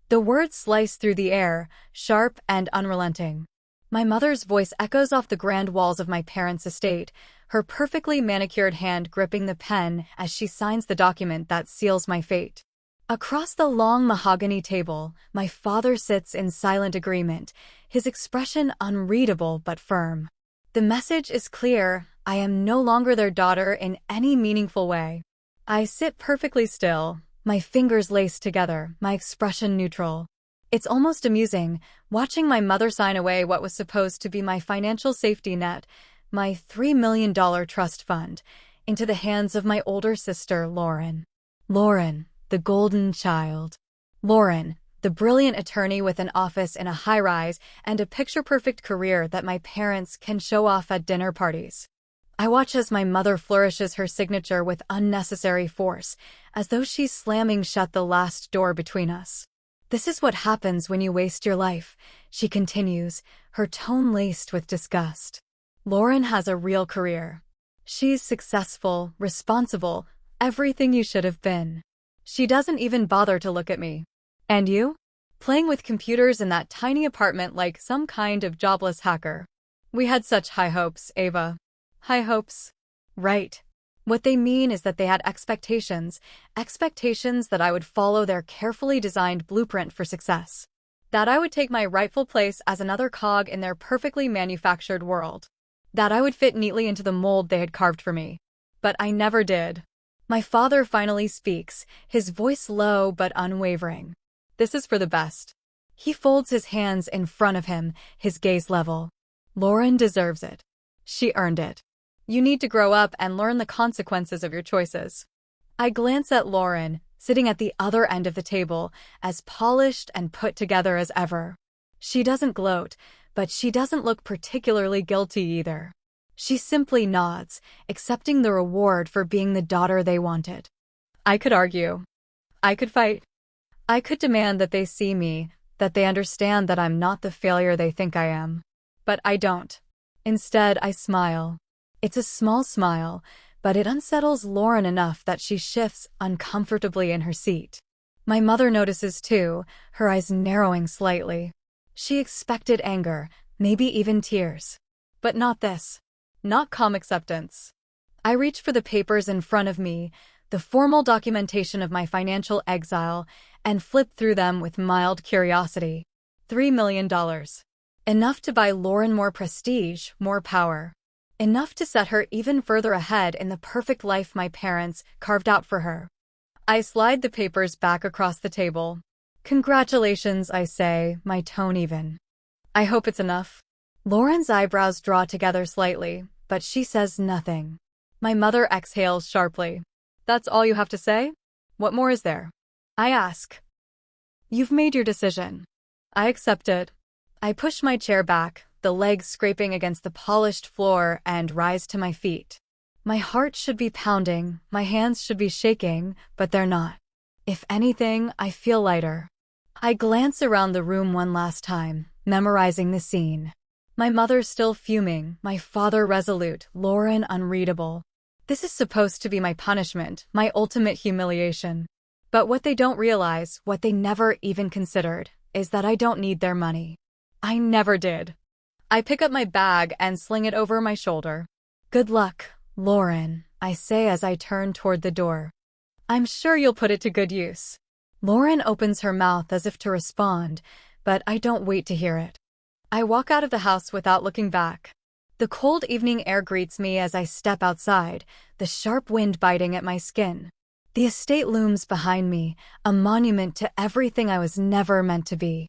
The words slice through the air, sharp and unrelenting. My mother's voice echoes off the grand walls of my parents' estate, her perfectly manicured hand gripping the pen as she signs the document that seals my fate. Across the long mahogany table, my father sits in silent agreement, his expression unreadable but firm. The message is clear: I am no longer their daughter in any meaningful way. I sit perfectly still, my fingers laced together, my expression neutral. It's almost amusing, watching my mother sign away what was supposed to be my financial safety net, my $3 million trust fund, into the hands of my older sister, Lauren. Lauren, the golden child. Lauren, the brilliant attorney with an office in a high-rise and a picture-perfect career that my parents can show off at dinner parties. I watch as my mother flourishes her signature with unnecessary force, as though she's slamming shut the last door between us. This is what happens when you waste your life, she continues, her tone laced with disgust. Lauren has a real career. She's successful, responsible, everything you should have been. She doesn't even bother to look at me. And you? Playing with computers in that tiny apartment like some kind of jobless hacker. We had such high hopes, Ava. High hopes. Right. What they mean is that they had expectations that I would follow their carefully designed blueprint for success. That I would take my rightful place as another cog in their perfectly manufactured world. That I would fit neatly into the mold they had carved for me. But I never did. My father finally speaks, his voice low but unwavering. This is for the best. He folds his hands in front of him, his gaze level. Lauren deserves it. She earned it. You need to grow up and learn the consequences of your choices. I glance at Lauren, sitting at the other end of the table, as polished and put together as ever. She doesn't gloat, but she doesn't look particularly guilty either. She simply nods, accepting the reward for being the daughter they wanted. I could argue. I could fight. I could demand that they see me, that they understand that I'm not the failure they think I am. But I don't. Instead, I smile. It's a small smile, but it unsettles Lauren enough that she shifts uncomfortably in her seat. My mother notices too, her eyes narrowing slightly. She expected anger, maybe even tears. But not this. Not calm acceptance. I reach for the papers in front of me, the formal documentation of my financial exile, and flip through them with mild curiosity. $3 million. Enough to buy Lauren more prestige, more power. Enough to set her even further ahead in the perfect life my parents carved out for her. I slide the papers back across the table. Congratulations, I say, my tone even. I hope it's enough. Lauren's eyebrows draw together slightly, but she says nothing. My mother exhales sharply. That's all you have to say? What more is there? I ask. You've made your decision. I accept it. I push my chair back, the legs scraping against the polished floor, and rise to my feet. My heart should be pounding, my hands should be shaking, but they're not. If anything, I feel lighter. I glance around the room one last time, memorizing the scene. My mother still fuming, my father resolute, Lauren unreadable. This is supposed to be my punishment, my ultimate humiliation. But what they don't realize, what they never even considered, is that I don't need their money. I never did. I pick up my bag and sling it over my shoulder. Good luck, Lauren, I say as I turn toward the door. I'm sure you'll put it to good use. Lauren opens her mouth as if to respond, but I don't wait to hear it. I walk out of the house without looking back. The cold evening air greets me as I step outside, the sharp wind biting at my skin. The estate looms behind me, a monument to everything I was never meant to be.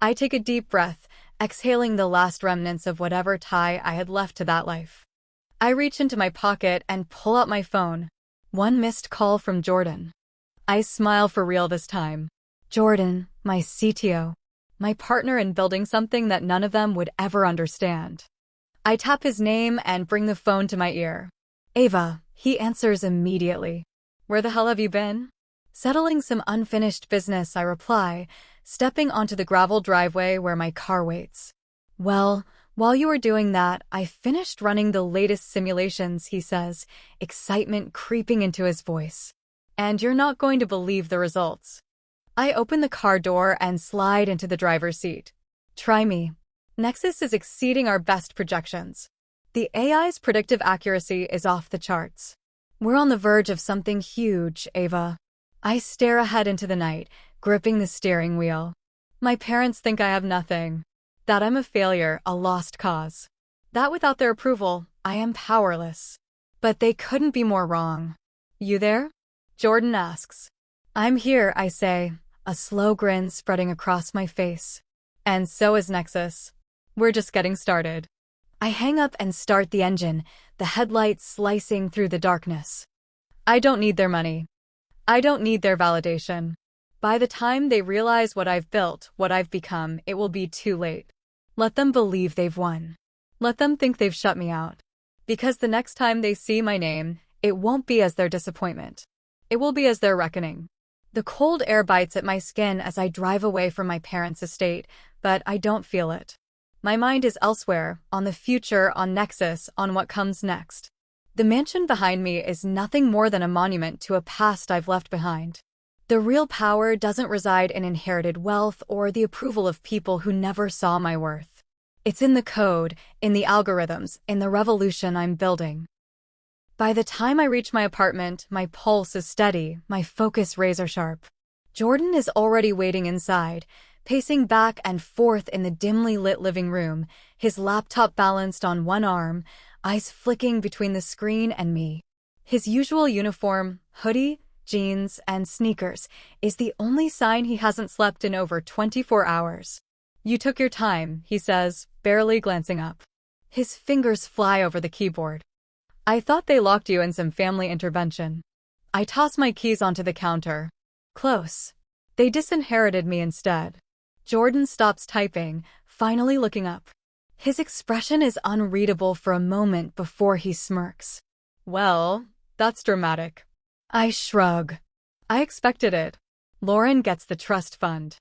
I take a deep breath, exhaling the last remnants of whatever tie I had left to that life. I reach into my pocket and pull out my phone. One missed call from Jordan. I smile for real this time. Jordan, my CTO. My partner in building something that none of them would ever understand. I tap his name and bring the phone to my ear. Ava, he answers immediately. Where the hell have you been? Settling some unfinished business, I reply, stepping onto the gravel driveway where my car waits. Well, while you were doing that, I finished running the latest simulations, he says, excitement creeping into his voice. And you're not going to believe the results. I open the car door and slide into the driver's seat. Try me. Nexus is exceeding our best projections. The AI's predictive accuracy is off the charts. We're on the verge of something huge, Ava. I stare ahead into the night, gripping the steering wheel. My parents think I have nothing. That I'm a failure, a lost cause. That without their approval, I am powerless. But they couldn't be more wrong. You there? Jordan asks. I'm here, I say, a slow grin spreading across my face. And so is Nexus. We're just getting started. I hang up and start the engine, the headlights slicing through the darkness. I don't need their money. I don't need their validation. By the time they realize what I've built, what I've become, it will be too late. Let them believe they've won. Let them think they've shut me out. Because the next time they see my name, it won't be as their disappointment. It will be as their reckoning. The cold air bites at my skin as I drive away from my parents' estate, but I don't feel it. My mind is elsewhere, on the future, on Nexus, on what comes next. The mansion behind me is nothing more than a monument to a past I've left behind. The real power doesn't reside in inherited wealth or the approval of people who never saw my worth. It's in the code, in the algorithms, in the revolution I'm building. By the time I reach my apartment, my pulse is steady, my focus razor-sharp. Jordan is already waiting inside, pacing back and forth in the dimly lit living room, his laptop balanced on one arm, eyes flicking between the screen and me. His usual uniform, hoodie, jeans, and sneakers, is the only sign he hasn't slept in over 24 hours. You took your time, he says, barely glancing up. His fingers fly over the keyboard. I thought they locked you in some family intervention. I toss my keys onto the counter. Close. They disinherited me instead. Jordan stops typing, finally looking up. His expression is unreadable for a moment before he smirks. Well, that's dramatic. I shrug. I expected it. Lauren gets the trust fund.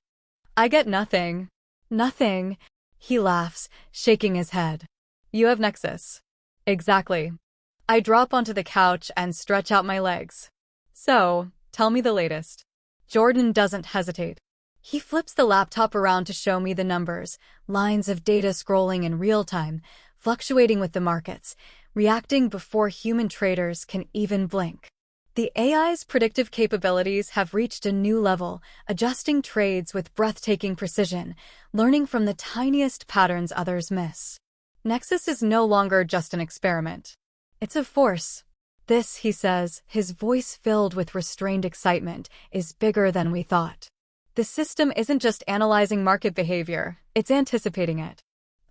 I get nothing. Nothing. He laughs, shaking his head. You have Nexus. Exactly. I drop onto the couch and stretch out my legs. So, tell me the latest. Jordan doesn't hesitate. He flips the laptop around to show me the numbers, lines of data scrolling in real time, fluctuating with the markets, reacting before human traders can even blink. The AI's predictive capabilities have reached a new level, adjusting trades with breathtaking precision, learning from the tiniest patterns others miss. Nexus is no longer just an experiment. It's a force. This, he says, his voice filled with restrained excitement, is bigger than we thought. The system isn't just analyzing market behavior, it's anticipating it.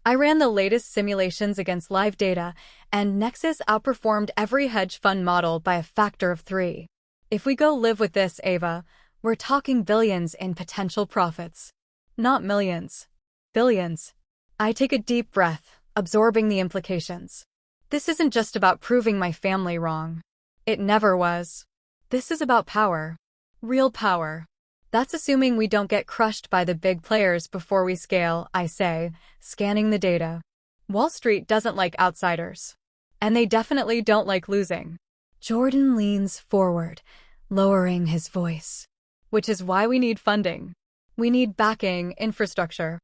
I ran the latest simulations against live data, and Nexus outperformed every hedge fund model by a factor of 3. If we go live with this, Ava, we're talking billions in potential profits. Not millions. Billions. I take a deep breath, absorbing the implications. This isn't just about proving my family wrong. It never was. This is about power. Real power. That's assuming we don't get crushed by the big players before we scale, I say, scanning the data. Wall Street doesn't like outsiders. And they definitely don't like losing. Jordan leans forward, lowering his voice. Which is why we need funding. We need backing, infrastructure.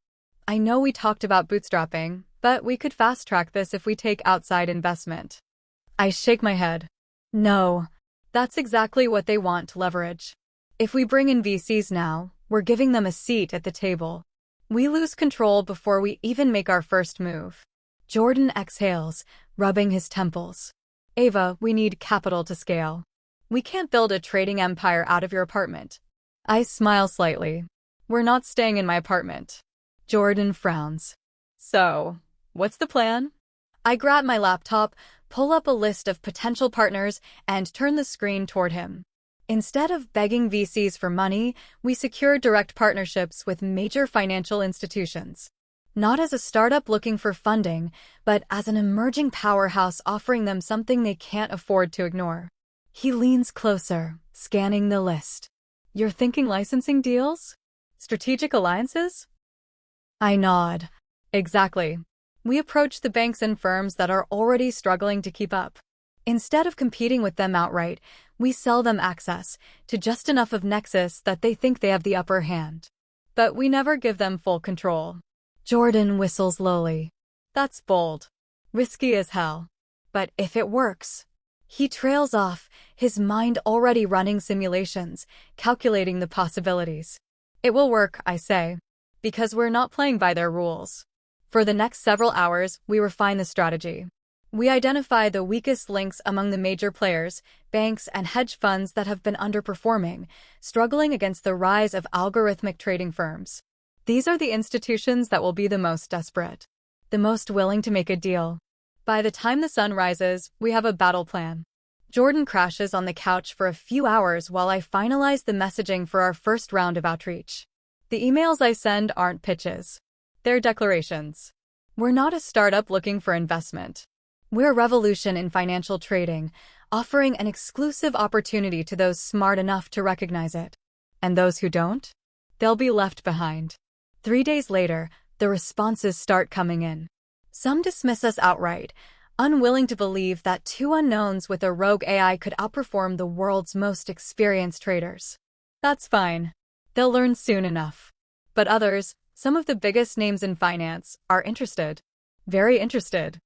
I know we talked about bootstrapping, but we could fast-track this if we take outside investment. I shake my head. No, that's exactly what they want to leverage. If we bring in VCs now, we're giving them a seat at the table. We lose control before we even make our first move. Jordan exhales, rubbing his temples. Ava, we need capital to scale. We can't build a trading empire out of your apartment. I smile slightly. We're not staying in my apartment. Jordan frowns. So, what's the plan? I grab my laptop, pull up a list of potential partners, and turn the screen toward him. Instead of begging VCs for money, we secure direct partnerships with major financial institutions. Not as a startup looking for funding, but as an emerging powerhouse offering them something they can't afford to ignore. He leans closer, scanning the list. You're thinking licensing deals? Strategic alliances? I nod. Exactly. We approach the banks and firms that are already struggling to keep up. Instead of competing with them outright, we sell them access to just enough of Nexus that they think they have the upper hand. But we never give them full control. Jordan whistles lowly. That's bold. Risky as hell. But if it works... He trails off, his mind already running simulations, calculating the possibilities. It will work, I say, because we're not playing by their rules. For the next several hours, we refine the strategy. We identify the weakest links among the major players, banks and hedge funds that have been underperforming, struggling against the rise of algorithmic trading firms. These are the institutions that will be the most desperate, the most willing to make a deal. By the time the sun rises, we have a battle plan. Jordan crashes on the couch for a few hours while I finalize the messaging for our first round of outreach. The emails I send aren't pitches. They're declarations. We're not a startup looking for investment. We're a revolution in financial trading, offering an exclusive opportunity to those smart enough to recognize it. And those who don't? They'll be left behind. 3 days later, the responses start coming in. Some dismiss us outright, unwilling to believe that two unknowns with a rogue AI could outperform the world's most experienced traders. That's fine. They'll learn soon enough. But others, some of the biggest names in finance, are interested. Very interested.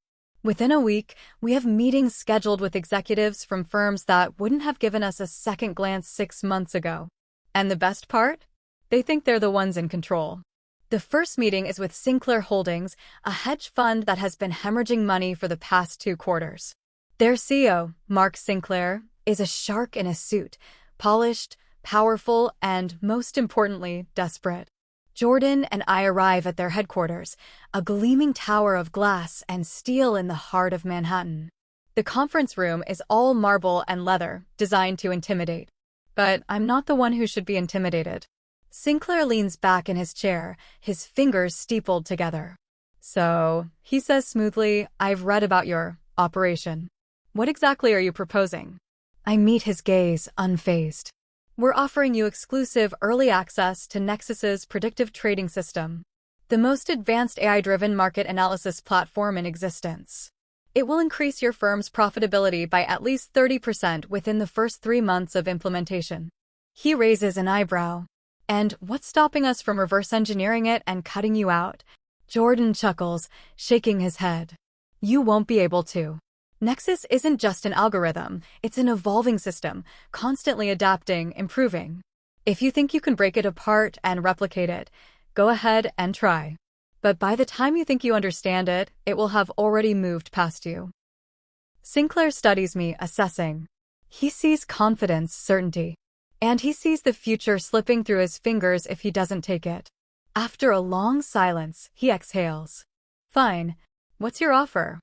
Within a week, we have meetings scheduled with executives from firms that wouldn't have given us a second glance 6 months ago. And the best part? They think they're the ones in control. The first meeting is with Sinclair Holdings, a hedge fund that has been hemorrhaging money for the past 2 quarters. Their CEO, Mark Sinclair, is a shark in a suit, polished, powerful, and, most importantly, desperate. Jordan and I arrive at their headquarters, a gleaming tower of glass and steel in the heart of Manhattan. The conference room is all marble and leather, designed to intimidate. But I'm not the one who should be intimidated. Sinclair leans back in his chair, his fingers steepled together. So, he says smoothly, I've read about your operation. What exactly are you proposing? I meet his gaze, unfazed. We're offering you exclusive early access to Nexus's predictive trading system, the most advanced AI-driven market analysis platform in existence. It will increase your firm's profitability by at least 30% within the first 3 months of implementation. He raises an eyebrow. And what's stopping us from reverse engineering it and cutting you out? Jordan chuckles, shaking his head. You won't be able to. Nexus isn't just an algorithm, it's an evolving system, constantly adapting, improving. If you think you can break it apart and replicate it, go ahead and try. But by the time you think you understand it, it will have already moved past you. Sinclair studies me, assessing. He sees confidence, certainty. And he sees the future slipping through his fingers if he doesn't take it. After a long silence, he exhales. Fine. What's your offer?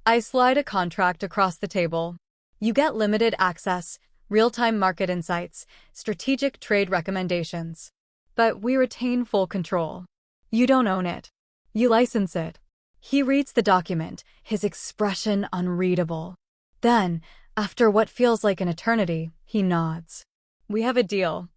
I slide a contract across the table. You get limited access, real-time market insights, strategic trade recommendations. But we retain full control. You don't own it. You license it. He reads the document, his expression unreadable. Then, after what feels like an eternity, he nods. We have a deal.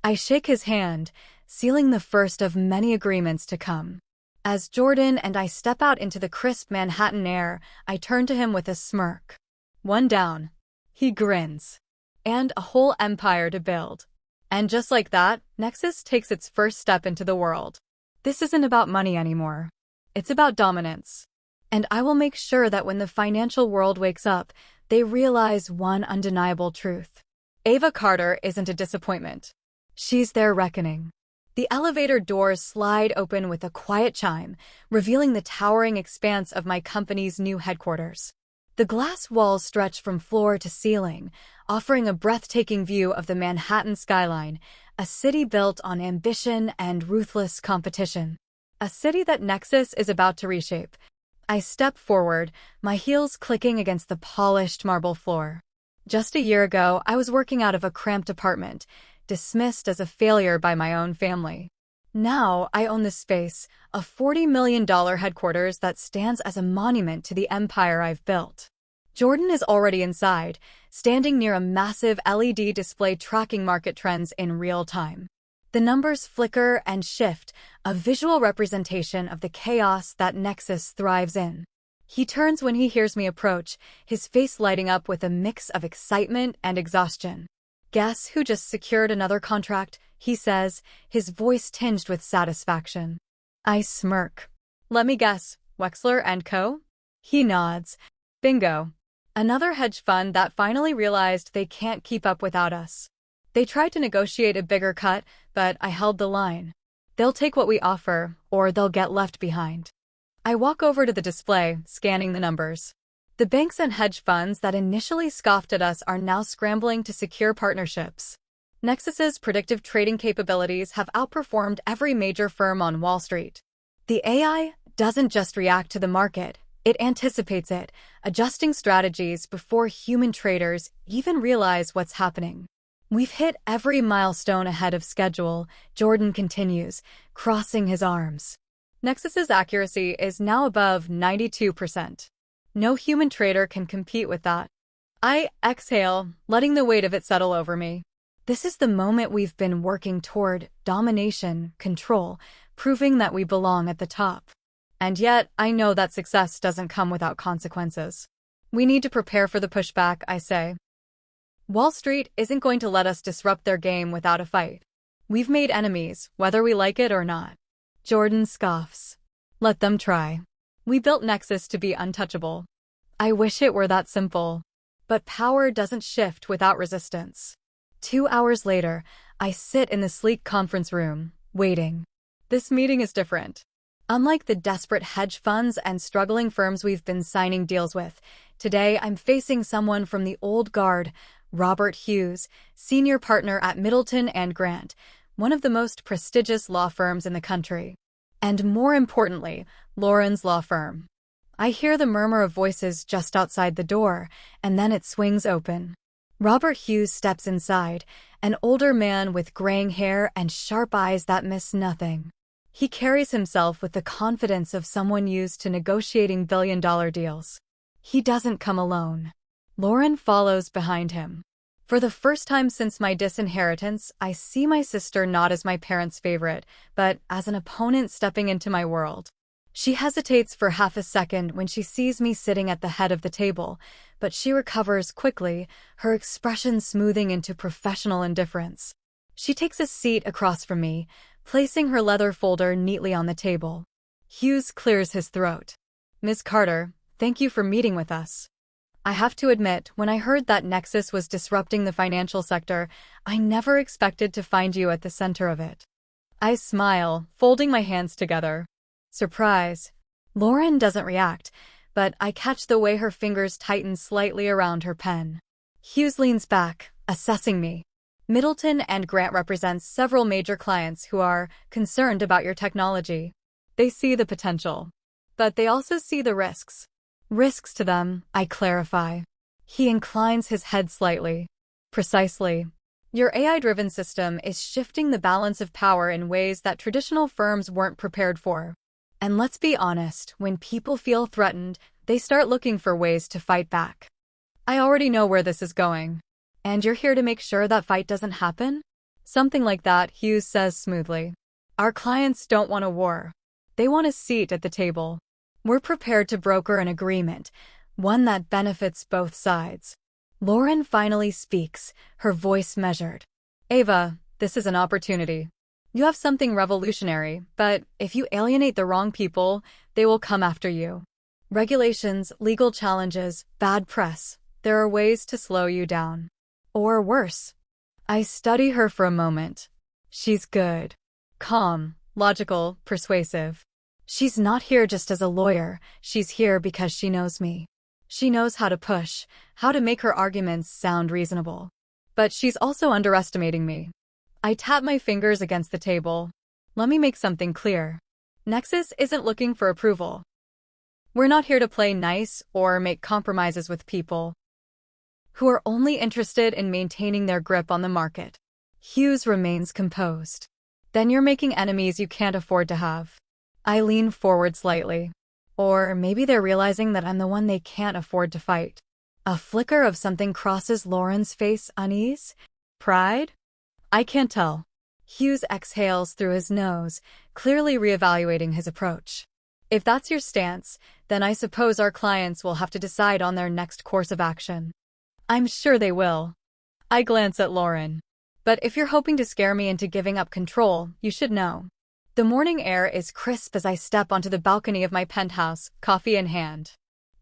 I shake his hand, sealing the first of many agreements to come. As Jordan and I step out into the crisp Manhattan air, I turn to him with a smirk. One down. He grins. And a whole empire to build. And just like that, Nexus takes its first step into the world. This isn't about money anymore. It's about dominance. And I will make sure that when the financial world wakes up, they realize one undeniable truth. Ava Carter isn't a disappointment. She's their reckoning. The elevator doors slide open with a quiet chime, revealing the towering expanse of my company's new headquarters. The glass walls stretch from floor to ceiling, offering a breathtaking view of the Manhattan skyline, a city built on ambition and ruthless competition. A city that Nexus is about to reshape. I step forward, my heels clicking against the polished marble floor. Just a year ago, I was working out of a cramped apartment, dismissed as a failure by my own family. Now, I own this space, a $40 million headquarters that stands as a monument to the empire I've built. Jordan is already inside, standing near a massive LED display tracking market trends in real time. The numbers flicker and shift, a visual representation of the chaos that Nexus thrives in. He turns when he hears me approach, his face lighting up with a mix of excitement and exhaustion. "Guess who just secured another contract?" he says, his voice tinged with satisfaction. I smirk. "Let me guess, Wexler and Co.?" He nods. "Bingo. Another hedge fund that finally realized they can't keep up without us. They tried to negotiate a bigger cut, but I held the line. They'll take what we offer, or they'll get left behind." I walk over to the display, scanning the numbers. The banks and hedge funds that initially scoffed at us are now scrambling to secure partnerships. Nexus's predictive trading capabilities have outperformed every major firm on Wall Street. The AI doesn't just react to the market, it anticipates it, adjusting strategies before human traders even realize what's happening. "We've hit every milestone ahead of schedule," Jordan continues, crossing his arms. Nexus's accuracy is now above 92%. No human trader can compete with that. I exhale, letting the weight of it settle over me. This is the moment we've been working toward: domination, control, proving that we belong at the top. And yet, I know that success doesn't come without consequences. We need to prepare for the pushback, I say. Wall Street isn't going to let us disrupt their game without a fight. We've made enemies, whether we like it or not. Jordan scoffs. Let them try. We built Nexus to be untouchable. I wish it were that simple. But power doesn't shift without resistance. 2 hours later, I sit in the sleek conference room, waiting. This meeting is different. Unlike the desperate hedge funds and struggling firms we've been signing deals with, today I'm facing someone from the old guard, Robert Hughes, senior partner at Middleton and Grant, one of the most prestigious law firms in the country. And more importantly, Lauren's law firm. I hear the murmur of voices just outside the door, and then it swings open. Robert Hughes steps inside, an older man with graying hair and sharp eyes that miss nothing. He carries himself with the confidence of someone used to negotiating billion-dollar deals. He doesn't come alone. Lauren follows behind him. For the first time since my disinheritance, I see my sister not as my parents' favorite, but as an opponent stepping into my world. She hesitates for half a second when she sees me sitting at the head of the table, but she recovers quickly, her expression smoothing into professional indifference. She takes a seat across from me, placing her leather folder neatly on the table. Hughes clears his throat. "Ms. Carter, thank you for meeting with us. I have to admit, when I heard that Nexus was disrupting the financial sector, I never expected to find you at the center of it." I smile, folding my hands together. Surprise. Lauren doesn't react, but I catch the way her fingers tighten slightly around her pen. Hughes leans back, assessing me. "Middleton and Grant represents several major clients who are concerned about your technology. They see the potential, but they also see the risks." "Risks to them," I clarify. He inclines his head slightly. "Precisely. Your AI-driven system is shifting the balance of power in ways that traditional firms weren't prepared for. And let's be honest, when people feel threatened, they start looking for ways to fight back. I already know where this is going. And you're here to make sure that fight doesn't happen?" "Something like that," Hughes says smoothly. "Our clients don't want a war. They want a seat at the table. We're prepared to broker an agreement, one that benefits both sides." Lauren finally speaks, her voice measured. "Ava, this is an opportunity. You have something revolutionary, but if you alienate the wrong people, they will come after you. Regulations, legal challenges, bad press. There are ways to slow you down. Or worse." I study her for a moment. She's good. Calm, logical, persuasive. She's not here just as a lawyer, she's here because she knows me. She knows how to push, how to make her arguments sound reasonable. But she's also underestimating me. I tap my fingers against the table. Let me make something clear. Nexus isn't looking for approval. We're not here to play nice or make compromises with people who are only interested in maintaining their grip on the market. Hughes remains composed. "Then you're making enemies you can't afford to have." I lean forward slightly. Or maybe they're realizing that I'm the one they can't afford to fight. A flicker of something crosses Lauren's face. Unease? Pride? I can't tell. Hughes exhales through his nose, clearly reevaluating his approach. "If that's your stance, then Then I suppose our clients will have to decide on their next course of action. I'm sure they will. I glance at Lauren. But if you're hoping to scare me into giving up control, you should know. The morning air is crisp as I step onto the balcony of my penthouse, coffee in hand.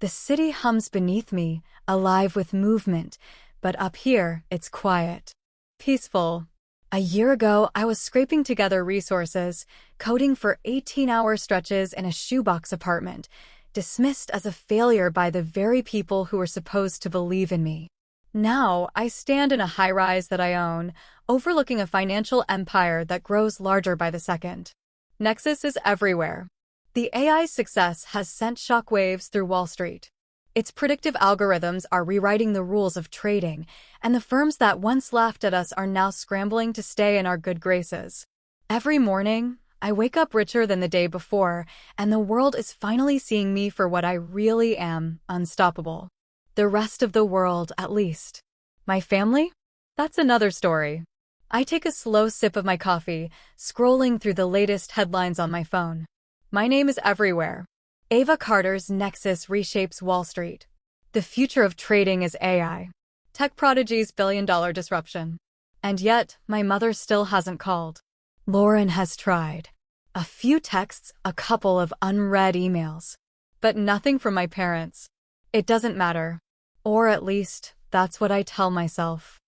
The city hums beneath me, alive with movement, but up here, it's quiet. Peaceful. A year ago, I was scraping together resources, coding for 18-hour stretches in a shoebox apartment, dismissed as a failure by the very people who were supposed to believe in me. Now, I stand in a high-rise that I own, overlooking a financial empire that grows larger by the second. Nexus is everywhere. The AI's success has sent shockwaves through Wall Street. Its predictive algorithms are rewriting the rules of trading, and the firms that once laughed at us are now scrambling to stay in our good graces. Every morning, I wake up richer than the day before, and the world is finally seeing me for what I really am, unstoppable. The rest of the world, at least. My family? That's another story. I take a slow sip of my coffee, scrolling through the latest headlines on my phone. My name is everywhere. Ava Carter's Nexus reshapes Wall Street. The future of trading is AI. Tech prodigy's billion-dollar disruption. And yet, my mother still hasn't called. Lauren has tried. A few texts, a couple of unread emails. But nothing from my parents. It doesn't matter. Or at least, that's what I tell myself.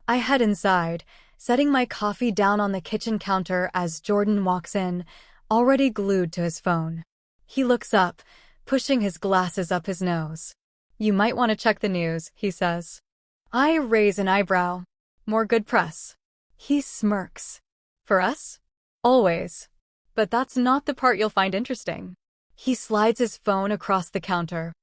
I head inside, setting my coffee down on the kitchen counter as Jordan walks in, already glued to his phone. He looks up, pushing his glasses up his nose. You might want to check the news, he says. I raise an eyebrow. More good press. He smirks. For us? Always. But that's not the part you'll find interesting. He slides his phone across the counter.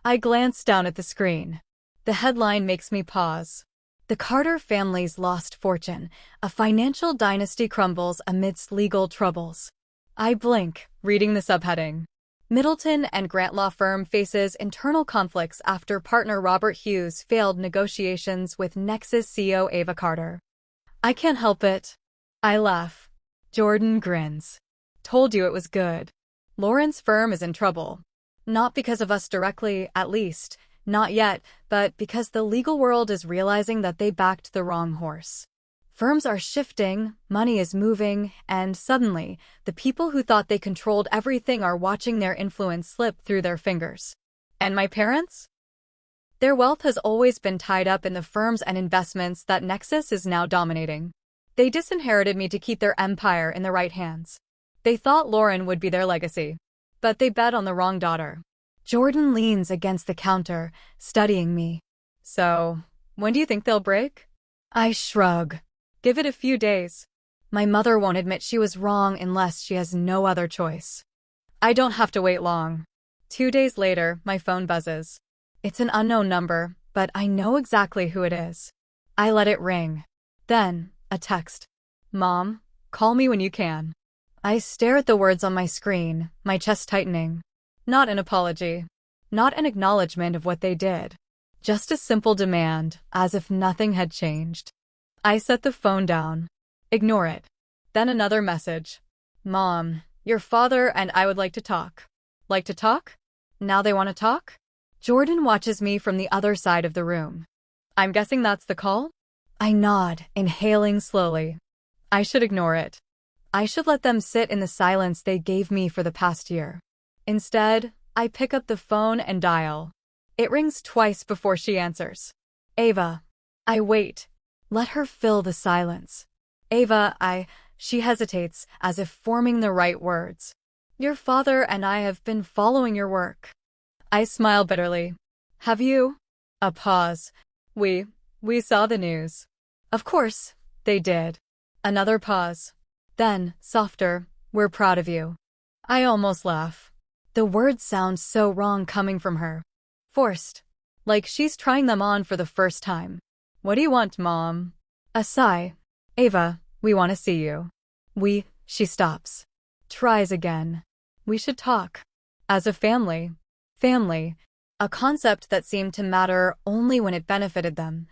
I glance down at the screen. The headline makes me pause. The Carter family's lost fortune. A financial dynasty crumbles amidst legal troubles. I blink, reading the subheading. Middleton and Grant law firm faces internal conflicts after partner Robert Hughes failed negotiations with Nexus CEO Ava Carter. I can't help it. I laugh. Jordan grins. Told you it was good. Lauren's firm is in trouble. Not because of us directly, at least. Not yet, but because the legal world is realizing that they backed the wrong horse. Firms are shifting, money is moving, and suddenly, the people who thought they controlled everything are watching their influence slip through their fingers. And my parents? Their wealth has always been tied up in the firms and investments that Nexus is now dominating. They disinherited me to keep their empire in the right hands. They thought Lauren would be their legacy. But they bet on the wrong daughter. Jordan leans against the counter, studying me. So, when do you think they'll break? I shrug. Give it a few days. My mother won't admit she was wrong unless she has no other choice. I don't have to wait long. 2 days later, my phone buzzes. It's an unknown number, but I know exactly who it is. I let it ring. Then, a text. Mom, call me when you can. I stare at the words on my screen, my chest tightening. Not an apology. Not an acknowledgement of what they did. Just a simple demand, as if nothing had changed. I set the phone down. Ignore it. Then another message. Mom, your father and I would like to talk. Like to talk? Now they want to talk? Jordan watches me from the other side of the room. I'm guessing that's the call? I nod, inhaling slowly. I should ignore it. I should let them sit in the silence they gave me for the past year. Instead, I pick up the phone and dial. It rings twice before she answers. Ava. I wait. Let her fill the silence. Ava, she hesitates, as if forming the right words. Your father and I have been following your work. I smile bitterly. Have you? A pause. We saw the news. Of course, they did. Another pause. Then, softer, we're proud of you. I almost laugh. The words sound so wrong coming from her. Forced. Like she's trying them on for the first time. What do you want, Mom? A sigh. Ava, we want to see you. She stops. Tries again. We should talk. As a family. Family. A concept that seemed to matter only when it benefited them.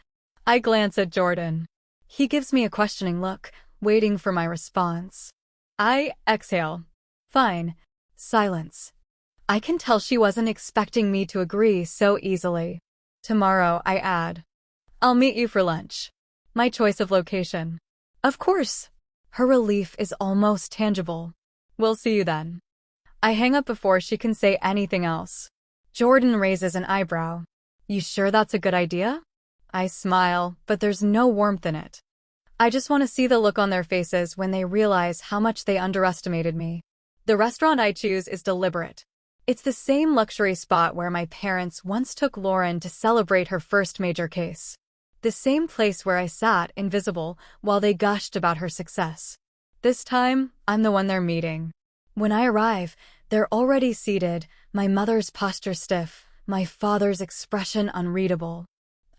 I glance at Jordan. He gives me a questioning look, waiting for my response. I exhale. Fine. Silence. I can tell she wasn't expecting me to agree so easily. Tomorrow, I add. I'll meet you for lunch. My choice of location. Of course. Her relief is almost tangible. We'll see you then. I hang up before she can say anything else. Jordan raises an eyebrow. You sure that's a good idea? I smile, but there's no warmth in it. I just want to see the look on their faces when they realize how much they underestimated me. The restaurant I choose is deliberate. It's the same luxury spot where my parents once took Lauren to celebrate her first major case. The same place where I sat, invisible, while they gushed about her success. This time, I'm the one they're meeting. When I arrive, they're already seated, my mother's posture stiff, my father's expression unreadable.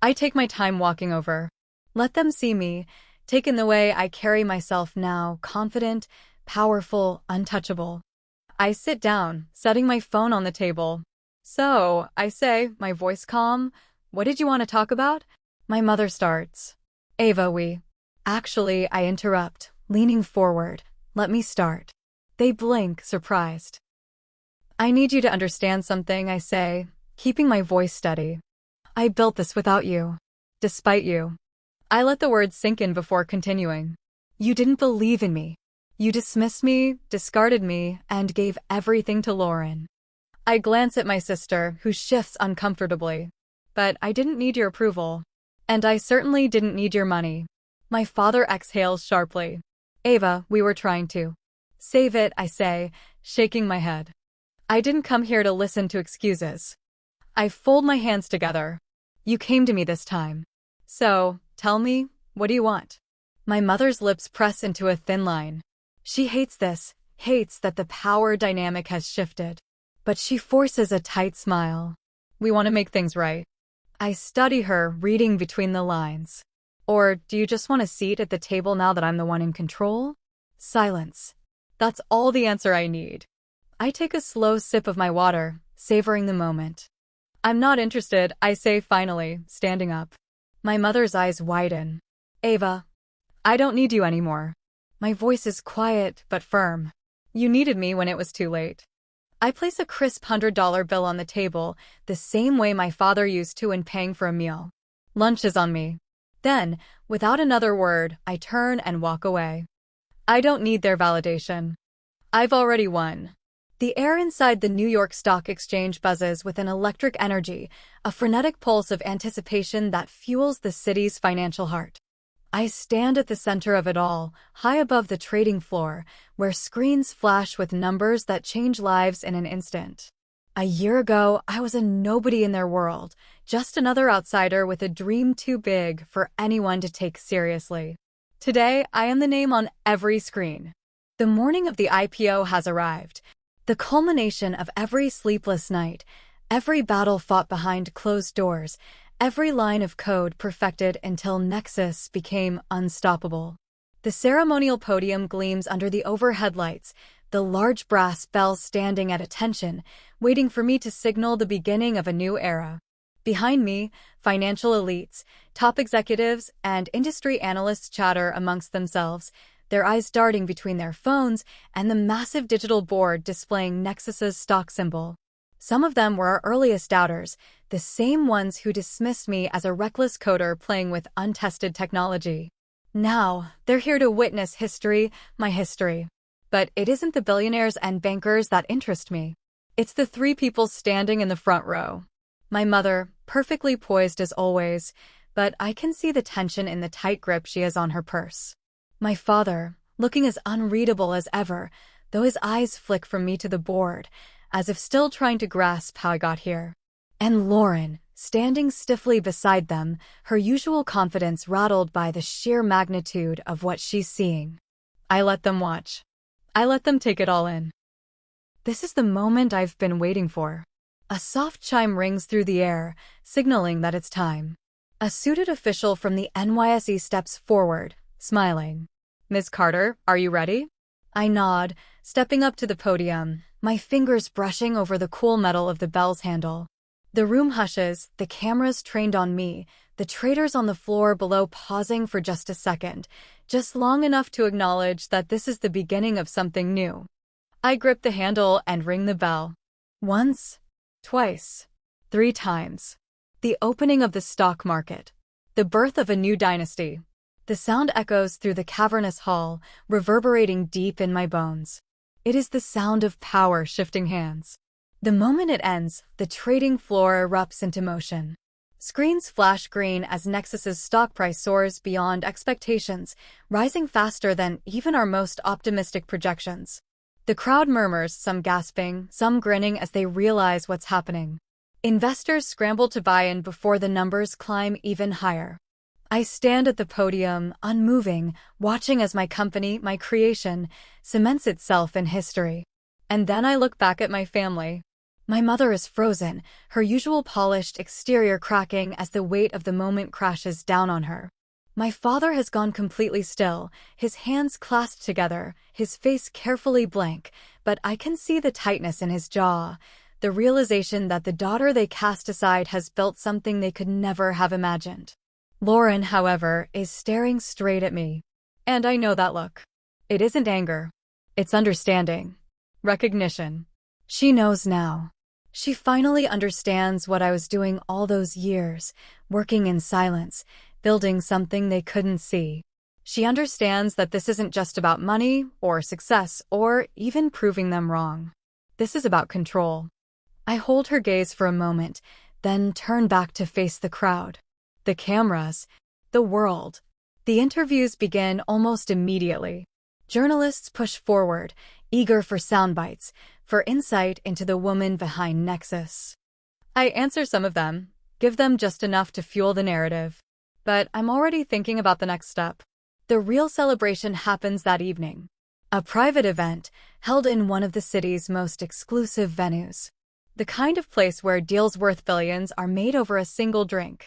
I take my time walking over. Let them see me, taken the way I carry myself now, confident, powerful, untouchable. I sit down, setting my phone on the table. So, I say, my voice calm, what did you want to talk about? My mother starts. Ava, Actually, I interrupt, leaning forward. Let me start. They blink, surprised. I need you to understand something, I say, keeping my voice steady. I built this without you. Despite you. I let the words sink in before continuing. You didn't believe in me. You dismissed me, discarded me, and gave everything to Lauren. I glance at my sister, who shifts uncomfortably. But I didn't need your approval. And I certainly didn't need your money. My father exhales sharply. Ava, we were trying to. Save it, I say, shaking my head. I didn't come here to listen to excuses. I fold my hands together. You came to me this time. So, tell me, what do you want? My mother's lips press into a thin line. She hates this, hates that the power dynamic has shifted. But she forces a tight smile. We want to make things right. I study her, reading between the lines. Or do you just want a seat at the table now that I'm the one in control? Silence. That's all the answer I need. I take a slow sip of my water, savoring the moment. I'm not interested, I say finally, standing up. My mother's eyes widen. Ava, I don't need you anymore. My voice is quiet but firm. You needed me when it was too late. I place a crisp $100 bill on the table, the same way my father used to when paying for a meal. Lunch is on me. Then, without another word, I turn and walk away. I don't need their validation. I've already won. The air inside the New York Stock Exchange buzzes with an electric energy, a frenetic pulse of anticipation that fuels the city's financial heart. I stand at the center of it all, high above the trading floor, where screens flash with numbers that change lives in an instant. A year ago, I was a nobody in their world, just another outsider with a dream too big for anyone to take seriously. Today, I am the name on every screen. The morning of the IPO has arrived. The culmination of every sleepless night, every battle fought behind closed doors, every line of code perfected until Nexus became unstoppable. The ceremonial podium gleams under the overhead lights, the large brass bell standing at attention, waiting for me to signal the beginning of a new era. Behind me, financial elites, top executives, and industry analysts chatter amongst themselves, their eyes darting between their phones and the massive digital board displaying Nexus's stock symbol. Some of them were our earliest doubters, the same ones who dismissed me as a reckless coder playing with untested technology. Now, they're here to witness history, my history. But it isn't the billionaires and bankers that interest me. It's the three people standing in the front row. My mother, perfectly poised as always, but I can see the tension in the tight grip she has on her purse. My father, looking as unreadable as ever, though his eyes flick from me to the board, as if still trying to grasp how I got here. And Lauren, standing stiffly beside them, her usual confidence rattled by the sheer magnitude of what she's seeing. I let them watch. I let them take it all in. This is the moment I've been waiting for. A soft chime rings through the air, signaling that it's time. A suited official from the NYSE steps forward, smiling. Ms. Carter, are you ready? I nod, stepping up to the podium, my fingers brushing over the cool metal of the bell's handle. The room hushes, the cameras trained on me, the traders on the floor below pausing for just a second, just long enough to acknowledge that this is the beginning of something new. I grip the handle and ring the bell. Once, twice, 3 times. The opening of the stock market. The birth of a new dynasty. The sound echoes through the cavernous hall, reverberating deep in my bones. It is the sound of power shifting hands. The moment it ends, the trading floor erupts into motion. Screens flash green as Nexus's stock price soars beyond expectations, rising faster than even our most optimistic projections. The crowd murmurs, some gasping, some grinning as they realize what's happening. Investors scramble to buy in before the numbers climb even higher. I stand at the podium, unmoving, watching as my company, my creation, cements itself in history. And then I look back at my family. My mother is frozen, her usual polished exterior cracking as the weight of the moment crashes down on her. My father has gone completely still, his hands clasped together, his face carefully blank, but I can see the tightness in his jaw, the realization that the daughter they cast aside has built something they could never have imagined. Lauren, however, is staring straight at me. And I know that look. It isn't anger. It's understanding. Recognition. She knows now. She finally understands what I was doing all those years, working in silence, building something they couldn't see. She understands that this isn't just about money or success or even proving them wrong. This is about control. I hold her gaze for a moment, then turn back to face the crowd. The cameras, the world. The interviews begin almost immediately. Journalists push forward, eager for sound bites, for insight into the woman behind Nexus. I answer some of them, give them just enough to fuel the narrative. But I'm already thinking about the next step. The real celebration happens that evening. A private event held in one of the city's most exclusive venues. The kind of place where deals worth billions are made over a single drink.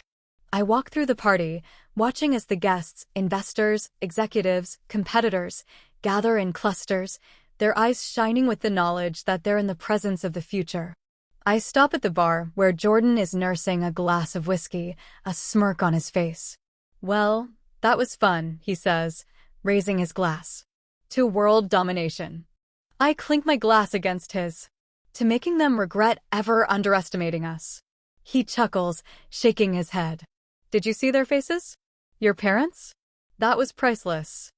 I walk through the party, watching as the guests, investors, executives, competitors, gather in clusters, their eyes shining with the knowledge that they're in the presence of the future. I stop at the bar where Jordan is nursing a glass of whiskey, a smirk on his face. "Well, that was fun," he says, raising his glass. "To world domination." I clink my glass against his. "To making them regret ever underestimating us." He chuckles, shaking his head. "Did you see their faces? Your parents? That was priceless."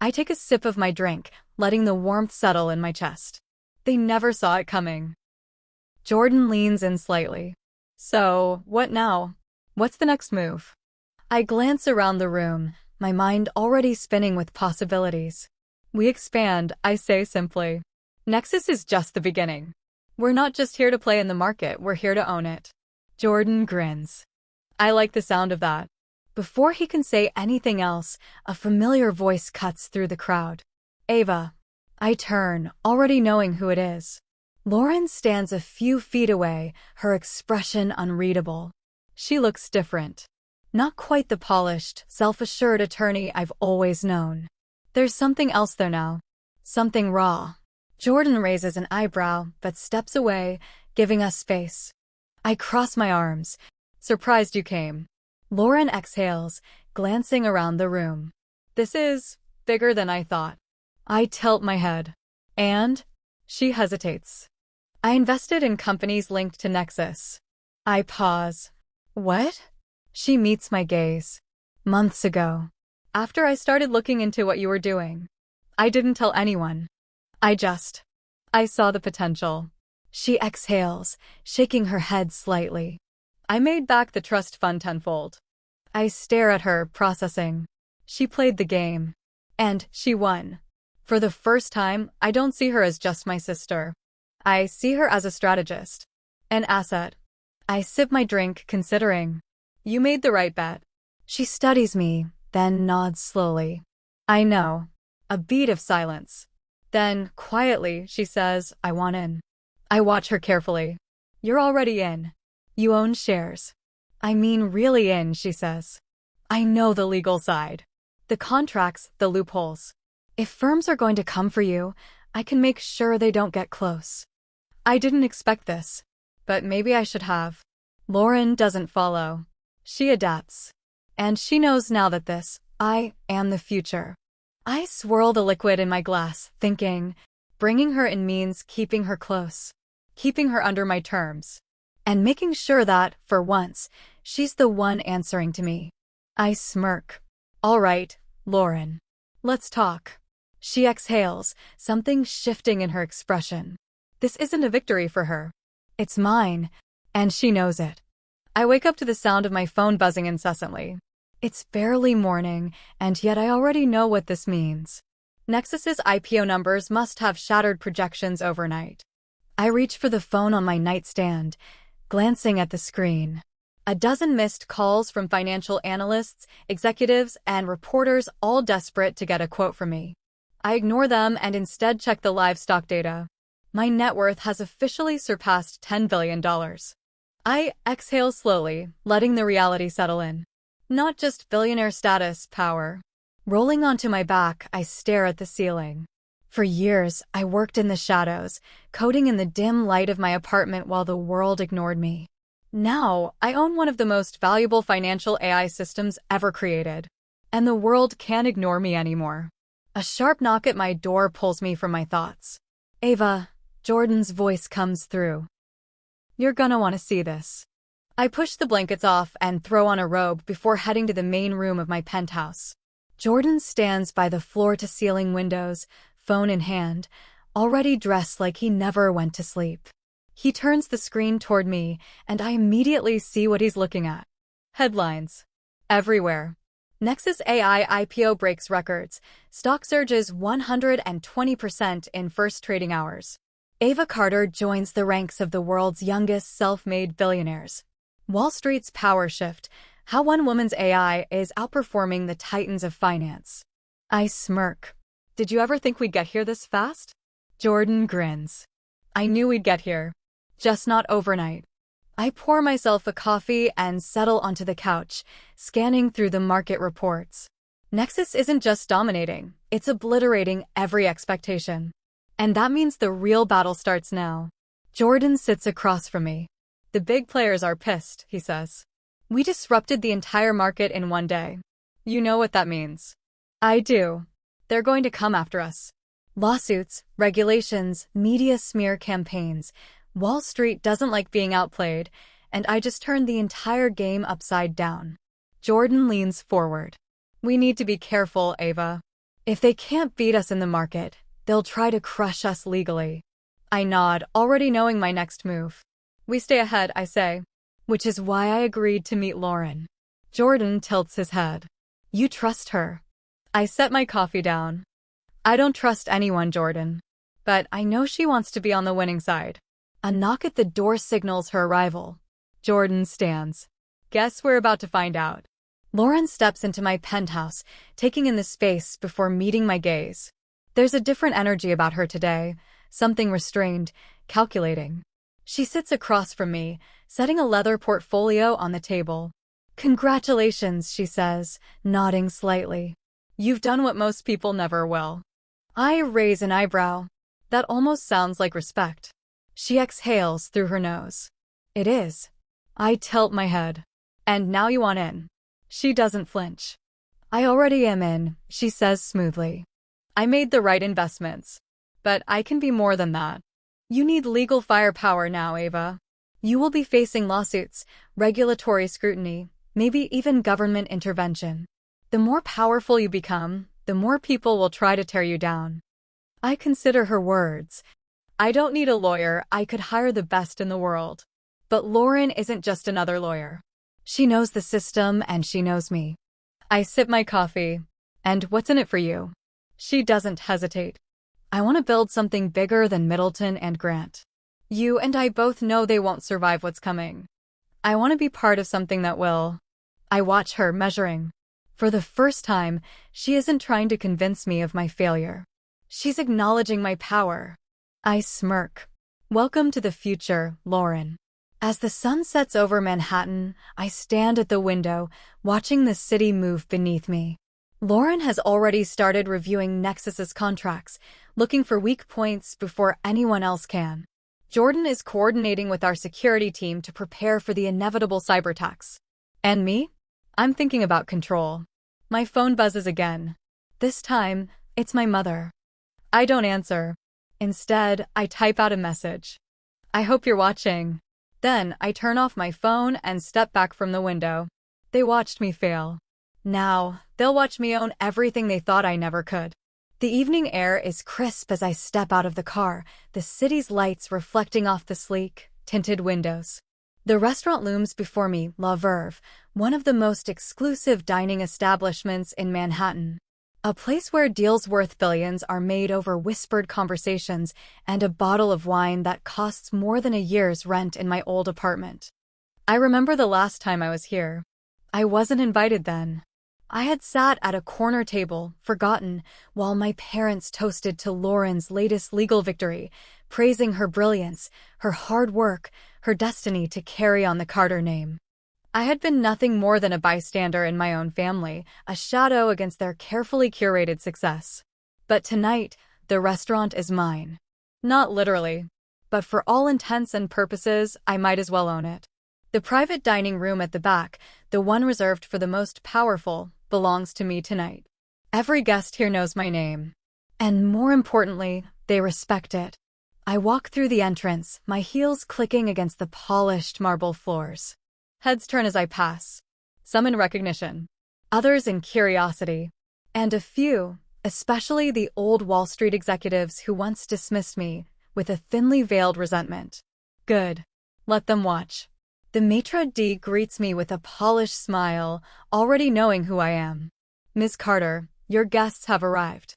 I take a sip of my drink, letting the warmth settle in my chest. They never saw it coming. Jordan leans in slightly. "So, what now? What's the next move?" I glance around the room, my mind already spinning with possibilities. "We expand," I say simply. "Nexus is just the beginning. We're not just here to play in the market, we're here to own it." Jordan grins. I like the sound of that. Before he can say anything else, a familiar voice cuts through the crowd. "Ava." I turn, already knowing who it is. Lauren stands a few feet away, her expression unreadable. She looks different. Not quite the polished, self-assured attorney I've always known. There's something else there now. Something raw. Jordan raises an eyebrow, but steps away, giving us space. I cross my arms. "Surprised you came." Lauren exhales, glancing around the room. "This is bigger than I thought." I tilt my head. "And?" She hesitates. "I invested in companies linked to Nexus." I pause. "What?" She meets my gaze. "Months ago. After I started looking into what you were doing. I didn't tell anyone. I saw the potential." She exhales, shaking her head slightly. "I made back the trust fund tenfold." I stare at her, processing. She played the game. And she won. For the first time, I don't see her as just my sister. I see her as a strategist. An asset. I sip my drink, considering. "You made the right bet." She studies me, then nods slowly. "I know." A beat of silence. Then, quietly, she says, "I want in." I watch her carefully. "You're already in. You own shares." "I mean really in," she says. "I know the legal side. The contracts, the loopholes. If firms are going to come for you, I can make sure they don't get close." I didn't expect this. But maybe I should have. Lauren doesn't follow. She adapts. And she knows now that I am the future. I swirl the liquid in my glass, thinking, bringing her in means keeping her close. keeping her under my terms, and making sure that, for once, she's the one answering to me. I smirk. All right, Lauren. Let's talk. She exhales, something shifting in her expression. This isn't a victory for her. It's mine, and she knows it. I wake up to the sound of my phone buzzing incessantly. It's barely morning, and yet I already know what this means. Nexus's IPO numbers must have shattered projections overnight. I reach for the phone on my nightstand, glancing at the screen. A dozen missed calls from financial analysts, executives, and reporters, all desperate to get a quote from me. I ignore them and instead check the live stock data. My net worth has officially surpassed $10 billion. I exhale slowly, letting the reality settle in. Not just billionaire status, power. Rolling onto my back, I stare at the ceiling. For years, I worked in the shadows, coding in the dim light of my apartment while the world ignored me. Now, I own one of the most valuable financial AI systems ever created. And the world can't ignore me anymore. A sharp knock at my door pulls me from my thoughts. Ava, Jordan's voice comes through. You're gonna want to see this. I push the blankets off and throw on a robe before heading to the main room of my penthouse. Jordan stands by the floor-to-ceiling windows, phone in hand, already dressed like he never went to sleep. He turns the screen toward me, and I immediately see what he's looking at. Headlines. Everywhere. Nexus AI IPO breaks records. Stock surges 120% in first trading hours. Ava Carter joins the ranks of the world's youngest self-made billionaires. Wall Street's power shift. How one woman's AI is outperforming the titans of finance. I smirk. Did you ever think we'd get here this fast? Jordan grins. I knew we'd get here. Just not overnight. I pour myself a coffee and settle onto the couch, scanning through the market reports. Nexus isn't just dominating, it's obliterating every expectation. And that means the real battle starts now. Jordan sits across from me. The big players are pissed, he says. We disrupted the entire market in one day. You know what that means. I do. They're going to come after us. Lawsuits, regulations, media smear campaigns. Wall Street doesn't like being outplayed, and I just turned the entire game upside down. Jordan leans forward. We need to be careful, Ava. If they can't beat us in the market, they'll try to crush us legally. I nod, already knowing my next move. We stay ahead, I say. Which is why I agreed to meet Lauren. Jordan tilts his head. You trust her. I set my coffee down. I don't trust anyone, Jordan. But I know she wants to be on the winning side. A knock at the door signals her arrival. Jordan stands. Guess we're about to find out. Lauren steps into my penthouse, taking in the space before meeting my gaze. There's a different energy about her today, something restrained, calculating. She sits across from me, setting a leather portfolio on the table. Congratulations, she says, nodding slightly. You've done what most people never will. I raise an eyebrow. That almost sounds like respect. She exhales through her nose. It is. I tilt my head. And now you want in. She doesn't flinch. I already am in, she says smoothly. I made the right investments. But I can be more than that. You need legal firepower now, Ava. You will be facing lawsuits, regulatory scrutiny, maybe even government intervention. The more powerful you become, the more people will try to tear you down. I consider her words. I don't need a lawyer, I could hire the best in the world. But Lauren isn't just another lawyer. She knows the system and she knows me. I sip my coffee. And what's in it for you? She doesn't hesitate. I want to build something bigger than Middleton and Grant. You and I both know they won't survive what's coming. I want to be part of something that will. I watch her measuring. For the first time, she isn't trying to convince me of my failure. She's acknowledging my power. I smirk. Welcome to the future, Lauren. As the sun sets over Manhattan, I stand at the window, watching the city move beneath me. Lauren has already started reviewing Nexus's contracts, looking for weak points before anyone else can. Jordan is coordinating with our security team to prepare for the inevitable cyber attacks. And me? I'm thinking about control. My phone buzzes again. This time, it's my mother. I don't answer. Instead, I type out a message. I hope you're watching. Then I turn off my phone and step back from the window. They watched me fail. Now, they'll watch me own everything they thought I never could. The evening air is crisp as I step out of the car, the city's lights reflecting off the sleek, tinted windows. The restaurant looms before me, La Verve, one of the most exclusive dining establishments in Manhattan. A place where deals worth billions are made over whispered conversations and a bottle of wine that costs more than a year's rent in my old apartment. I remember the last time I was here. I wasn't invited then. I had sat at a corner table, forgotten, while my parents toasted to Lauren's latest legal victory, praising her brilliance, her hard work, her destiny to carry on the Carter name. I had been nothing more than a bystander in my own family, a shadow against their carefully curated success. But tonight, the restaurant is mine. Not literally, but for all intents and purposes, I might as well own it. The private dining room at the back, the one reserved for the most powerful, belongs to me tonight. Every guest here knows my name. And more importantly, they respect it. I walk through the entrance, my heels clicking against the polished marble floors. Heads turn as I pass, some in recognition, others in curiosity, and a few, especially the old Wall Street executives who once dismissed me, with a thinly veiled resentment. Good. Let them watch. The maitre d' greets me with a polished smile, already knowing who I am. Ms. Carter, your guests have arrived.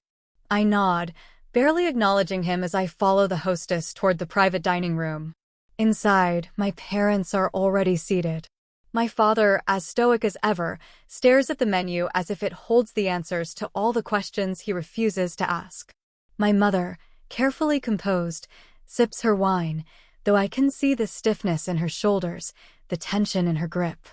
I nod, barely acknowledging him as I follow the hostess toward the private dining room. Inside, my parents are already seated. My father, as stoic as ever, stares at the menu as if it holds the answers to all the questions he refuses to ask. My mother, carefully composed, sips her wine, though I can see the stiffness in her shoulders, the tension in her grip.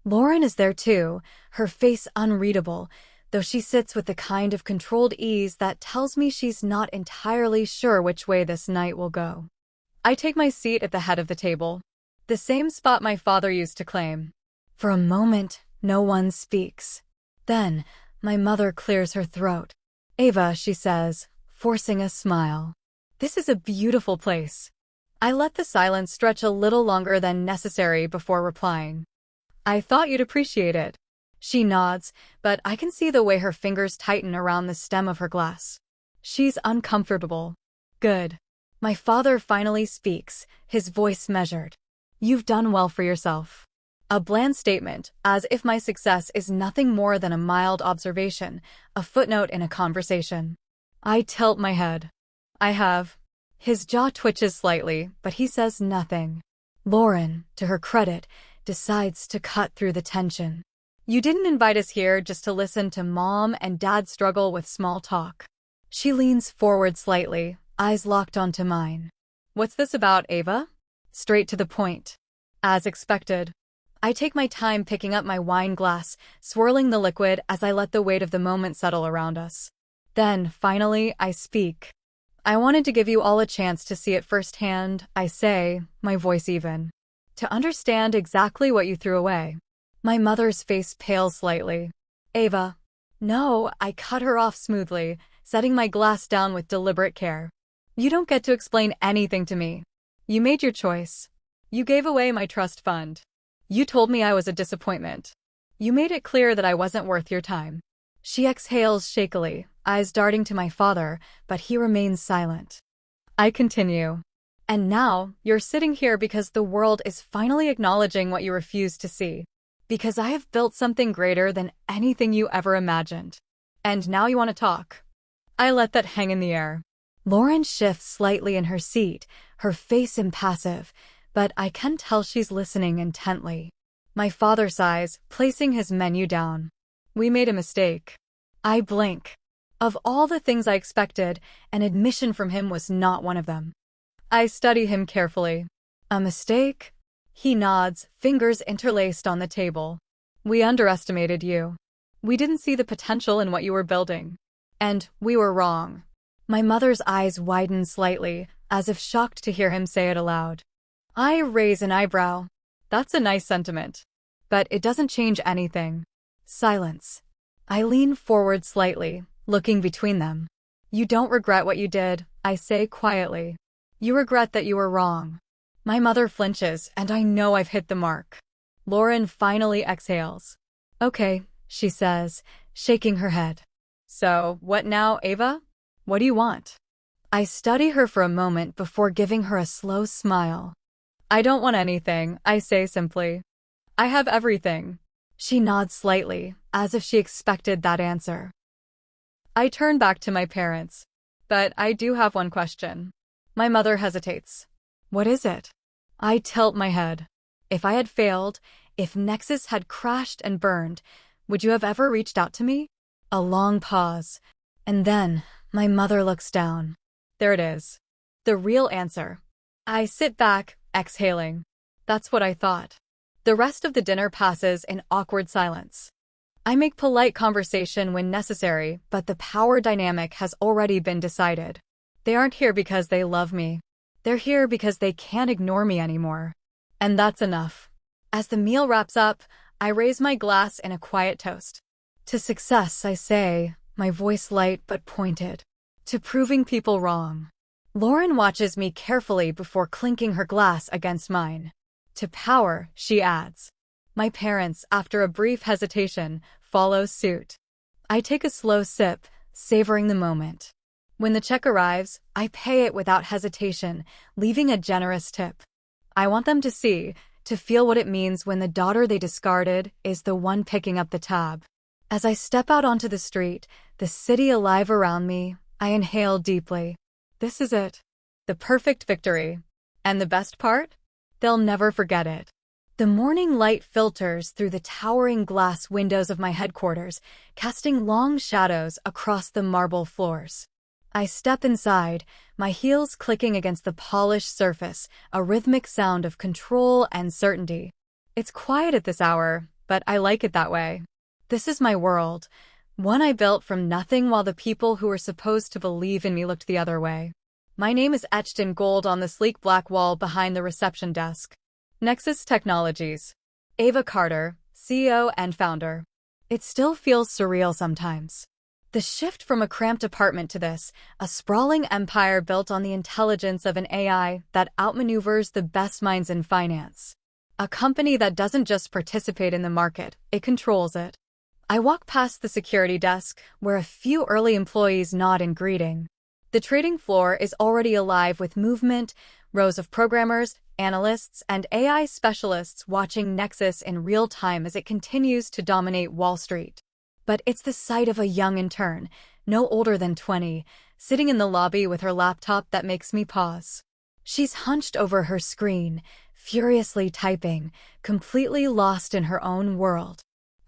Lauren is there too, her face unreadable, though she sits with the kind of controlled ease that tells me she's not entirely sure which way this night will go. I take my seat at the head of the table, the same spot my father used to claim. For a moment, no one speaks. Then, my mother clears her throat. Ava, she says, forcing a smile. This is a beautiful place. I let the silence stretch a little longer than necessary before replying. I thought you'd appreciate it. She nods, but I can see the way her fingers tighten around the stem of her glass. She's uncomfortable. Good. My father finally speaks, his voice measured. You've done well for yourself. A bland statement, as if my success is nothing more than a mild observation, a footnote in a conversation. I tilt my head. I have. His jaw twitches slightly, but he says nothing. Lauren, to her credit, decides to cut through the tension. You didn't invite us here just to listen to Mom and Dad struggle with small talk. She leans forward slightly, eyes locked onto mine. What's this about, Ava? Straight to the point. As expected. I take my time picking up my wine glass, swirling the liquid as I let the weight of the moment settle around us. Then, finally, I speak. I wanted to give you all a chance to see it firsthand, I say, my voice even. To understand exactly what you threw away. My mother's face pales slightly. Ava. No, I cut her off smoothly, setting my glass down with deliberate care. You don't get to explain anything to me. You made your choice. You gave away my trust fund. You told me I was a disappointment. You made it clear that I wasn't worth your time. She exhales shakily, eyes darting to my father, but he remains silent. I continue. And now, you're sitting here because the world is finally acknowledging what you refused to see. Because I have built something greater than anything you ever imagined. And now you want to talk. I let that hang in the air. Lauren shifts slightly in her seat, her face impassive, but I can tell she's listening intently. My father sighs, placing his menu down. We made a mistake. I blink. Of all the things I expected, an admission from him was not one of them. I study him carefully. A mistake? He nods, fingers interlaced on the table. We underestimated you. We didn't see the potential in what you were building. And we were wrong. My mother's eyes widen slightly, as if shocked to hear him say it aloud. I raise an eyebrow. That's a nice sentiment. But it doesn't change anything. Silence. I lean forward slightly, looking between them. You don't regret what you did, I say quietly. You regret that you were wrong. My mother flinches, and I know I've hit the mark. Lauren finally exhales. Okay, she says, shaking her head. So, what now, Ava? What do you want? I study her for a moment before giving her a slow smile. I don't want anything, I say simply. I have everything. She nods slightly, as if she expected that answer. I turn back to my parents. But I do have one question. My mother hesitates. What is it? I tilt my head. If I had failed, if Nexus had crashed and burned, would you have ever reached out to me? A long pause. And then, my mother looks down. There it is. The real answer. I sit back, exhaling. That's what I thought. The rest of the dinner passes in awkward silence. I make polite conversation when necessary, but the power dynamic has already been decided. They aren't here because they love me. They're here because they can't ignore me anymore. And that's enough. As the meal wraps up, I raise my glass in a quiet toast. To success, I say, my voice light but pointed. To proving people wrong. Lauren watches me carefully before clinking her glass against mine. To power, she adds. My parents, after a brief hesitation, follow suit. I take a slow sip, savoring the moment. When the check arrives, I pay it without hesitation, leaving a generous tip. I want them to see, to feel what it means when the daughter they discarded is the one picking up the tab. As I step out onto the street, the city alive around me, I inhale deeply. This is it. The perfect victory. And the best part? They'll never forget it. The morning light filters through the towering glass windows of my headquarters, casting long shadows across the marble floors. I step inside, my heels clicking against the polished surface, a rhythmic sound of control and certainty. It's quiet at this hour, but I like it that way. This is my world, one I built from nothing while the people who were supposed to believe in me looked the other way. My name is etched in gold on the sleek black wall behind the reception desk. Nexus Technologies. Ava Carter, CEO and founder. It still feels surreal sometimes. The shift from a cramped apartment to this, a sprawling empire built on the intelligence of an AI that outmaneuvers the best minds in finance. A company that doesn't just participate in the market, it controls it. I walk past the security desk, where a few early employees nod in greeting. The trading floor is already alive with movement, rows of programmers, analysts, and AI specialists watching Nexus in real time as it continues to dominate Wall Street. But it's the sight of a young intern, no older than 20, sitting in the lobby with her laptop that makes me pause. She's hunched over her screen, furiously typing, completely lost in her own world.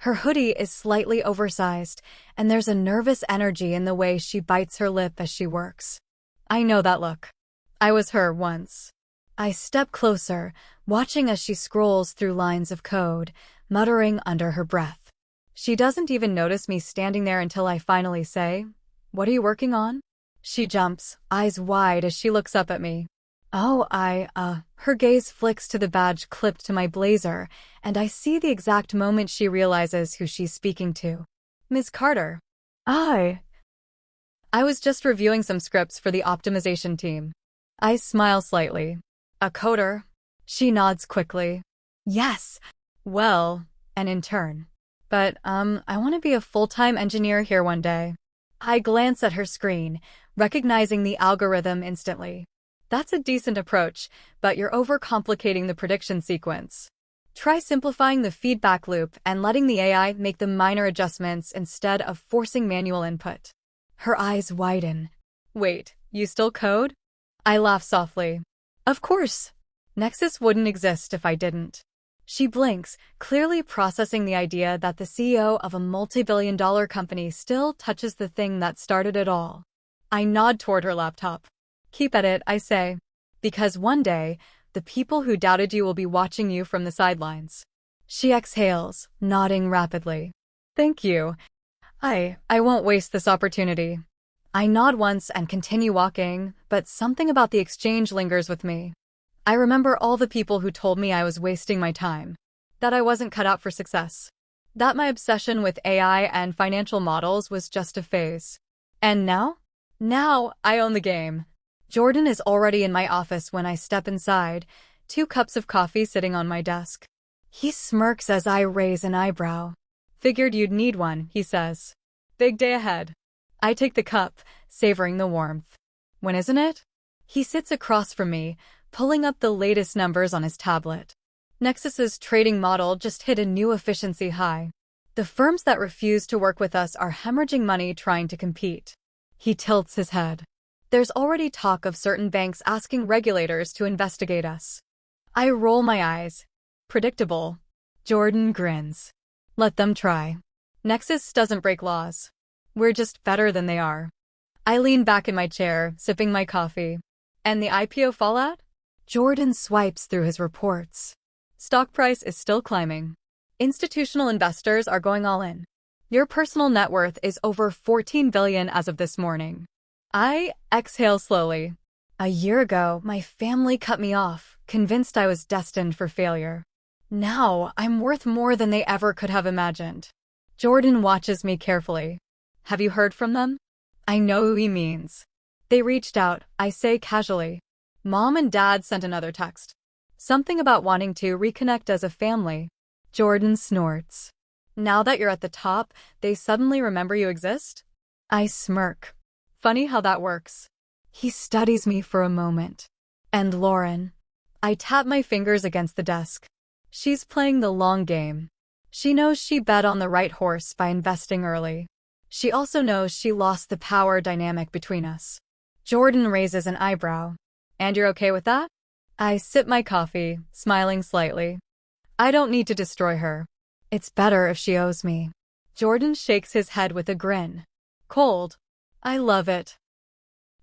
Her hoodie is slightly oversized, and there's a nervous energy in the way she bites her lip as she works. I know that look. I was her once. I step closer, watching as she scrolls through lines of code, muttering under her breath. She doesn't even notice me standing there until I finally say, "What are you working on?" She jumps, eyes wide as she looks up at me. Oh, her gaze flicks to the badge clipped to my blazer, and I see the exact moment she realizes who she's speaking to. Ms. Carter. I was just reviewing some scripts for the optimization team. I smile slightly. A coder? She nods quickly. Yes. Well, an intern. But, I want to be a full-time engineer here one day. I glance at her screen, recognizing the algorithm instantly. That's a decent approach, but you're overcomplicating the prediction sequence. Try simplifying the feedback loop and letting the AI make the minor adjustments instead of forcing manual input. Her eyes widen. Wait, you still code? I laugh softly. Of course. Nexus wouldn't exist if I didn't. She blinks, clearly processing the idea that the CEO of a multi-billion-dollar company still touches the thing that started it all. I nod toward her laptop. Keep at it, I say. Because one day, the people who doubted you will be watching you from the sidelines. She exhales, nodding rapidly. Thank you. I won't waste this opportunity. I nod once and continue walking, but something about the exchange lingers with me. I remember all the people who told me I was wasting my time, that I wasn't cut out for success, that my obsession with AI and financial models was just a phase. And now? Now I own the game. Jordan is already in my office when I step inside, 2 cups of coffee sitting on my desk. He smirks as I raise an eyebrow. Figured you'd need one, he says. Big day ahead. I take the cup, savoring the warmth. When isn't it? He sits across from me, pulling up the latest numbers on his tablet. Nexus's trading model just hit a new efficiency high. The firms that refuse to work with us are hemorrhaging money trying to compete. He tilts his head. There's already talk of certain banks asking regulators to investigate us. I roll my eyes. Predictable. Jordan grins. Let them try. Nexus doesn't break laws. We're just better than they are. I lean back in my chair, sipping my coffee. And the IPO fallout? Jordan swipes through his reports. Stock price is still climbing. Institutional investors are going all in. Your personal net worth is over $14 billion as of this morning. I exhale slowly. A year ago, my family cut me off, convinced I was destined for failure. Now, I'm worth more than they ever could have imagined. Jordan watches me carefully. Have you heard from them? I know who he means. They reached out, I say casually. Mom and Dad sent another text. Something about wanting to reconnect as a family. Jordan snorts. Now that you're at the top, they suddenly remember you exist? I smirk. Funny how that works. He studies me for a moment. And Lauren. I tap my fingers against the desk. She's playing the long game. She knows she bet on the right horse by investing early. She also knows she lost the power dynamic between us. Jordan raises an eyebrow. And you're okay with that? I sip my coffee, smiling slightly. I don't need to destroy her. It's better if she owes me. Jordan shakes his head with a grin. Cold. I love it.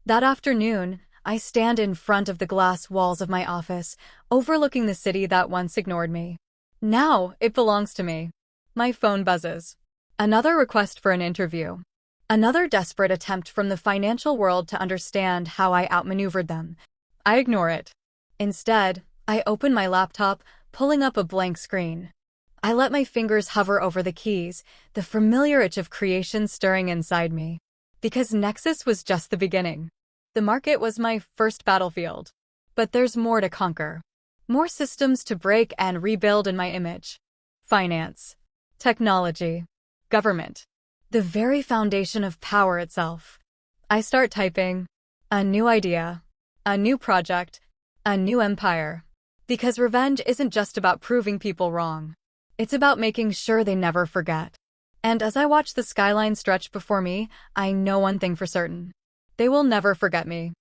That afternoon, I stand in front of the glass walls of my office, overlooking the city that once ignored me. Now, it belongs to me. My phone buzzes. Another request for an interview. Another desperate attempt from the financial world to understand how I outmaneuvered them. I ignore it. Instead, I open my laptop, pulling up a blank screen. I let my fingers hover over the keys, the familiar itch of creation stirring inside me. Because Nexus was just the beginning. The market was my first battlefield. But there's more to conquer. More systems to break and rebuild in my image. Finance. Technology. Government. The very foundation of power itself. I start typing. A new idea. A new project. A new empire. Because revenge isn't just about proving people wrong. It's about making sure they never forget. And as I watch the skyline stretch before me, I know one thing for certain. They will never forget me.